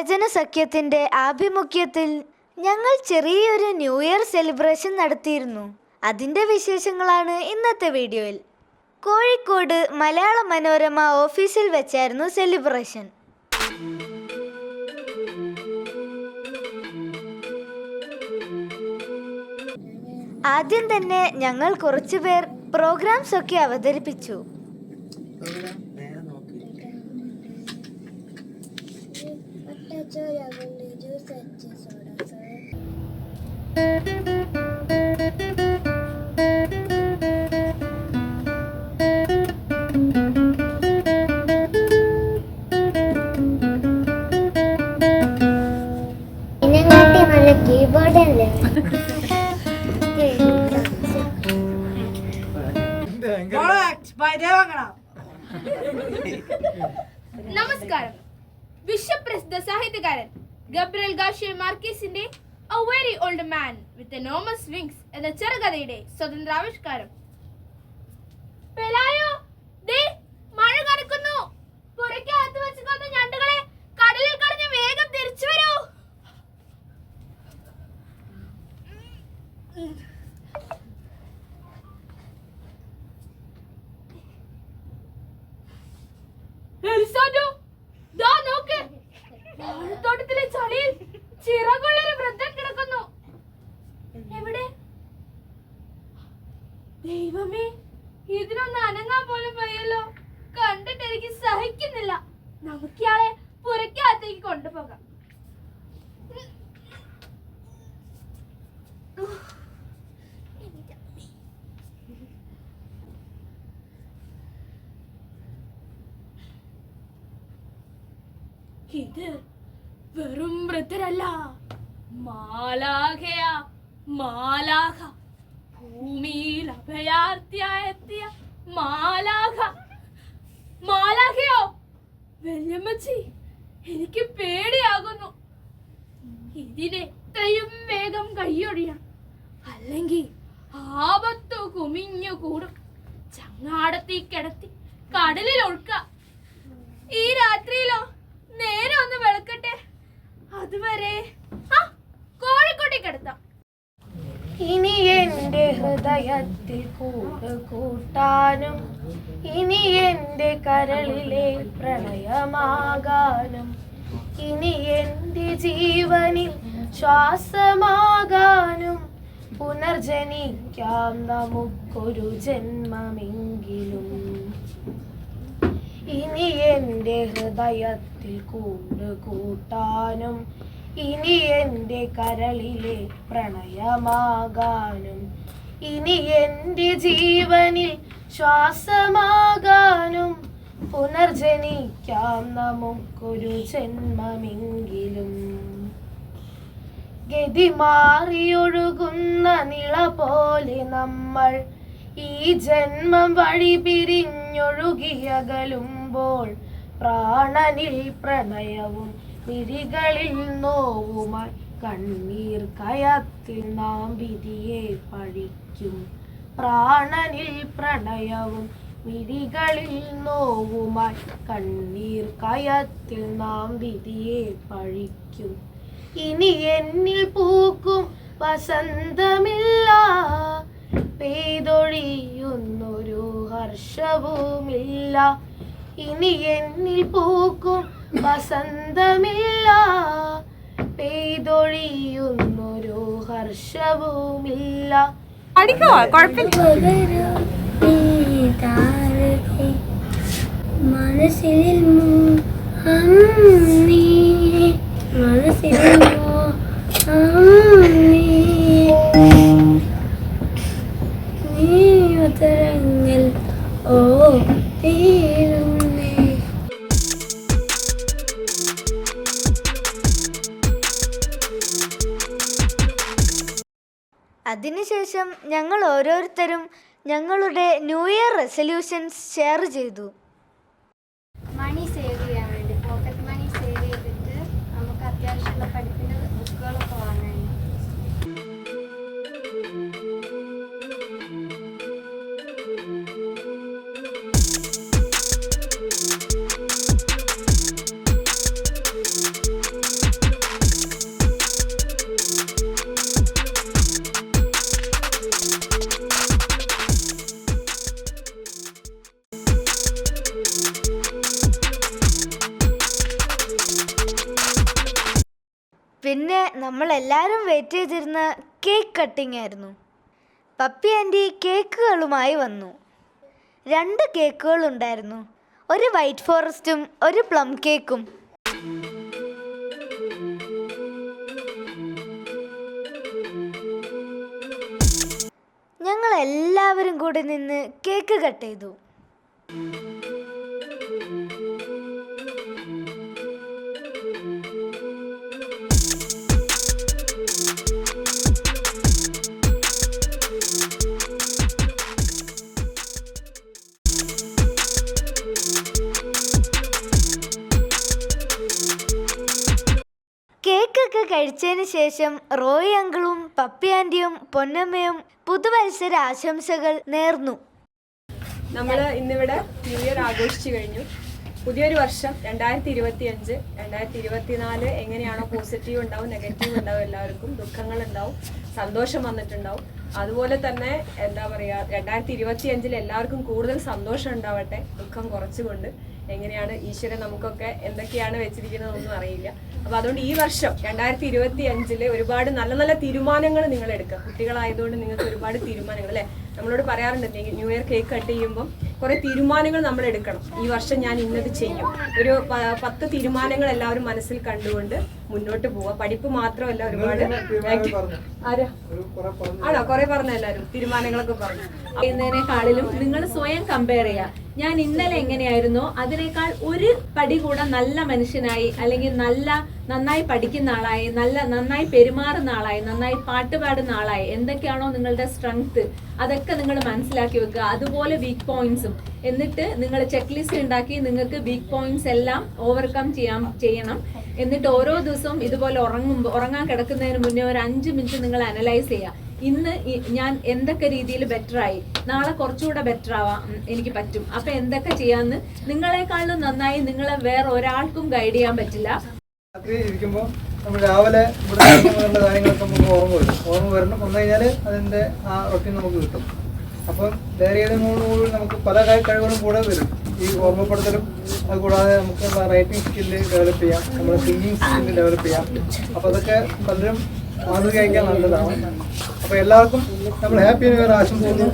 ബാലജന സഖ്യത്തിൻ്റെ ആഭിമുഖ്യത്തിൽ ഞങ്ങൾ ചെറിയൊരു ന്യൂ ഇയർ സെലിബ്രേഷൻ നടത്തിയിരുന്നു. അതിൻ്റെ വിശേഷങ്ങളാണ് ഇന്നത്തെ വീഡിയോയിൽ. കോഴിക്കോട് മലയാള മനോരമ ഓഫീസിൽ വെച്ചായിരുന്നു സെലിബ്രേഷൻ. ആദ്യം തന്നെ ഞങ്ങൾ കുറച്ചുപേർ പ്രോഗ്രാംസ് ഒക്കെ അവതരിപ്പിച്ചു. നമസ്കാരം. വിശ്വപ്രസിദ്ധ സാഹിത്യകാരൻ ഗബ്രിയേൽ ഗാർഷ്യ മാർക്കേസിന്റെ A Very Old Man with Enormous Wings എന്ന ചെറുകഥയുടെ സ്വതന്ത്രാവിഷ്കാരം. മഴ കനക്കുന്നു. പുരയ്ക്കകത്ത് വെച്ചിരുന്ന ഞണ്ടുകളെ കടലിൽ കളഞ്ഞ് വേഗം തിരിച്ചു വരൂ. തോട്ടത്തിലെ ചളിയിൽ ചിറകുള്ളൊരു വൃദ്ധൻ കിടക്കുന്നു. എവിടെ? ദൈവമേ, ഇതിനൊന്ന് അനങ്ങാൻ പോലും വയ്യല്ലോ. കണ്ടിട്ട് എനിക്ക് സഹിക്കുന്നില്ല. നമുക്കിയാളെ പുരയ്ക്കകത്തേക്ക് കൊണ്ടുപോകാം. ഇത് വെറും വൃദ്ധരല്ല, മാലാഖയാ. മാലാഖ, ഭൂമിയിൽ അഭയാർത്ഥിയായെത്തിയ മാലാഖ. മാലാഖയോ? വല്യമ്മച്ചി, എനിക്ക് പേടിയാകുന്നു. ഇതിനെത്രയും വേഗം കൈയൊഴിയണം, അല്ലെങ്കിൽ ആപത്തു കുമിഞ്ഞു കൂടും. ചങ്ങാടത്തി കിടത്തി കടലിൽ ഒഴുക്കാം. ഈ രാത്രിയിലോ നേരെ ഒന്ന് വെളുക്കട്ടെ. അതുവരെ കോഴിക്കോട്ടേക്ക് എടുത്താം. ഇനി എന്റെ ഹൃദയത്തിൽ കൂട്ടാനും, ഇനി എന്റെ കരളിലെ പ്രണയമാകാനും, ഇനി എന്റെ ജീവനിൽ ശ്വാസമാകാനും പുനർജനിക്കാം നമുക്കൊരു ജന്മമെങ്കിലും. ഇനി എന്റെ ഹൃദയത്തിൽ കൂട്ടാനും, ഇനി എന്റെ കരളിലെ പ്രണയമാകാനും, ഇനി എന്റെ ജീവനിൽ ശ്വാസമാകാനും പുനർജനിക്കാം നമുക്കൊരു ജന്മമെങ്കിലും. ഗതി മാറിയൊഴുകുന്ന നിള പോലെ നമ്മൾ ഈ ജന്മം വഴി പിരിഞ്ഞൊഴുകിയകലുമ്പോൾ പ്രാണനിൽ പ്രണയവും മിഴികളിൽ നോവുമായി കണ്ണീർ കയത്തിൽ നാം വിധിയെ പഴിക്കും. പ്രാണനിൽ പ്രണയവും മിഴികളിൽ നോവുമായി കണ്ണീർ കയത്തിൽ നാം വിധിയെ പഴിക്കും. ഇനി എന്നിൽ പൂക്കും വസന്തമില്ല, പെയ്തൊഴിയുന്നൊരു ഹർഷവുമില്ല. ഇനി എന്നിൽ പൂക്കും വസന്തമില്ല, പെയ്തൊഴിയുന്നൊരു ഹർഷവുമില്ല. മനസ്സിൽ നീതരങ്ങൾ ഓ തീരുന്നേ. അതിനുശേഷം ഞങ്ങൾ ഓരോരുത്തരും ഞങ്ങളുടെ ന്യൂ ഇയർ റെസൊല്യൂഷൻസ് ഷെയർ ചെയ്തു. മണി സേവ് ചെയ്യാൻ വേണ്ടി, പോക്കറ്റ് മണി സേവ് ചെയ്തിട്ട് നമുക്ക് അത്യാവശ്യമുള്ള പഠിപ്പിൻ്റെ ബുക്കുകളൊക്കെ വാങ്ങാൻ. പിന്നെ നമ്മളെല്ലാവരും വെയിറ്റ് ചെയ്തിരുന്ന കേക്ക് കട്ടിംഗ് ആയിരുന്നു. പപ്പി ആൻറ്റി കേക്കുകളുമായി വന്നു. 2 കേക്കുകളുണ്ടായിരുന്നു, ഒരു വൈറ്റ് ഫോറസ്റ്റും ഒരു പ്ലം കേക്കും. ഞങ്ങളെല്ലാവരും കൂടി നിന്ന് കേക്ക് കട്ട് ചെയ്തു. കേക്കൊക്കെ കഴിച്ചതിന് ശേഷം റോയി അങ്കിളും പപ്പി ആൻറ്റിയും പൊന്നമ്മയും പുതുവത്സര ആശംസകൾ നേർന്നു. നമ്മൾ ഇന്നിവിടെ ന്യൂ ഇയർ ആഘോഷിച്ചു കഴിഞ്ഞു. പുതിയൊരു വർഷം 2025, 2024 എങ്ങനെയാണോ പോസിറ്റീവ് ഉണ്ടാവും, നെഗറ്റീവ് ഉണ്ടാവും, എല്ലാവർക്കും ദുഃഖങ്ങളുണ്ടാവും, സന്തോഷം വന്നിട്ടുണ്ടാവും. അതുപോലെ തന്നെ എന്താ പറയുക, 2025 എല്ലാവർക്കും കൂടുതൽ സന്തോഷം ഉണ്ടാവട്ടെ, ദുഃഖം കുറച്ചുകൊണ്ട്. എങ്ങനെയാണ് ഈശ്വരൻ നമുക്കൊക്കെ എന്തൊക്കെയാണ് വെച്ചിരിക്കുന്നതെന്നൊന്നും അറിയില്ല. അപ്പോൾ അതുകൊണ്ട് ഈ വർഷം 2025 ഒരുപാട് നല്ല നല്ല തീരുമാനങ്ങൾ നിങ്ങൾ എടുക്കുക. കുട്ടികളായതുകൊണ്ട് നിങ്ങൾക്ക് ഒരുപാട് തീരുമാനങ്ങൾ അല്ലേ, നമ്മളോട് പറയാറുണ്ട് ന്യൂ ഇയർ കേക്ക് കട്ട് ചെയ്യുമ്പം കുറേ തീരുമാനങ്ങൾ നമ്മൾ എടുക്കണം. ഈ വർഷം ഞാൻ ഇന്നത് ചെയ്യും, ഒരു 10 തീരുമാനങ്ങൾ എല്ലാവരും മനസ്സിൽ കണ്ടുകൊണ്ട് മുന്നോട്ട് പോവുക. പഠിപ്പ് മാത്രമല്ല, ഒരുപാട് ആണോ കുറെ പറഞ്ഞ എല്ലാവരും തീരുമാനങ്ങളൊക്കെ പറഞ്ഞു. ചെയ്യുന്നതിനേക്കാളിലും നിങ്ങൾ സ്വയം കമ്പയർ ചെയ്യുക. ഞാൻ ഇന്നലെ എങ്ങനെയായിരുന്നോ അതിനേക്കാൾ ഒരു പടി കൂടെ നല്ല മനുഷ്യനായി, അല്ലെങ്കിൽ നന്നായി പഠിക്കുന്ന ആളായി, നന്നായി പെരുമാറുന്ന ആളായി, നന്നായി പാട്ട് പാടുന്ന ആളായി, എന്തൊക്കെയാണോ നിങ്ങളുടെ സ്ട്രെങ്ത് അതൊക്കെ നിങ്ങൾ മനസ്സിലാക്കി വെക്കുക. അതുപോലെ വീക്ക് പോയിന്റ്സും. എന്നിട്ട് നിങ്ങൾ ചെക്ക് ലിസ്റ്റ് ഉണ്ടാക്കി നിങ്ങൾക്ക് വീക്ക് പോയിന്റ്സ് എല്ലാം ഓവർകം ചെയ്യണം. എന്നിട്ട് ഓരോ ദിവസവും ഇതുപോലെ ഉറങ്ങാൻ കിടക്കുന്നതിന് മുന്നേ ഒരു 5 മിനിറ്റ് നിങ്ങൾ അനലൈസ് ചെയ്യുക. ഇന്ന് ഞാൻ എന്തൊക്കെ രീതിയിൽ ബെറ്റർ ആയി, നാളെ കുറച്ചുകൂടെ ബെറ്റർ ആവാം എനിക്ക് പറ്റും. അപ്പൊ എന്തൊക്കെ ചെയ്യാന്ന് നിങ്ങളെക്കാളും നന്നായി നിങ്ങളെ വേറെ ഒരാൾക്കും ഗൈഡ് ചെയ്യാൻ പറ്റില്ല. രാത്രി ഇരിക്കുമ്പോൾ നമ്മൾ രാവിലെ ഇവിടെ കാര്യങ്ങളൊക്കെ നമുക്ക് ഓർമ്മ വരണം. വന്നു കഴിഞ്ഞാൽ അതിൻ്റെ ആ റൊട്ടീൻ നമുക്ക് കിട്ടും. അപ്പം ഡയറി ചെയ്യുന്നതോടുകൂടി നമുക്ക് പല കഴിവുകളും കൂടെ വരും. ഈ ഓർമ്മപ്പെടുത്തലും അതുകൂടാതെ നമുക്ക് റൈറ്റിംഗ് സ്കില്ല് ഡെവലപ്പ് ചെയ്യാം, നമ്മുടെ സിംഗിങ് സ്കില്ല് ഡെവലപ്പ് ചെയ്യാം. അപ്പോൾ അതൊക്കെ പലരും മാതൃകയാക്കാൻ നല്ലതാണ്. അപ്പോൾ എല്ലാവർക്കും നമ്മൾ ഹാപ്പി ന്യൂ ഇയർ ആശംസിക്കുന്നു.